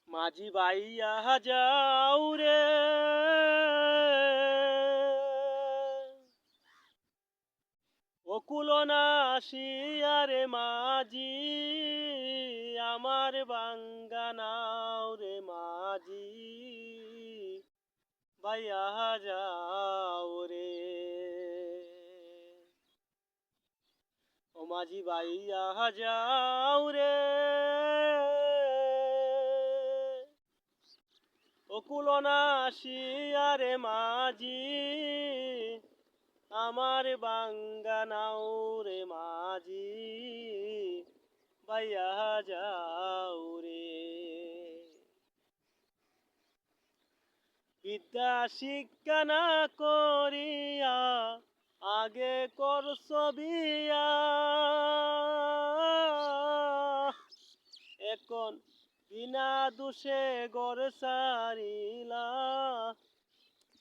মাঝি বাইয়া যাও রে, অকুল না আসিয়ারে মাঝি, আমার বাঙ্গা নাও রে মাঝি বাইয়া যাও রে। ও মাঝি বাইয়া যাও রে, অকুল না আসিয়ারে মাঝি, আমার বাঙ্গা নাও রে মাঝি বাইয়া যাও রে। বিদ্যা শিক্ষা না করিয়া আগে করছ বিয়া, এখন বিনা দোষে ঘর সারিলা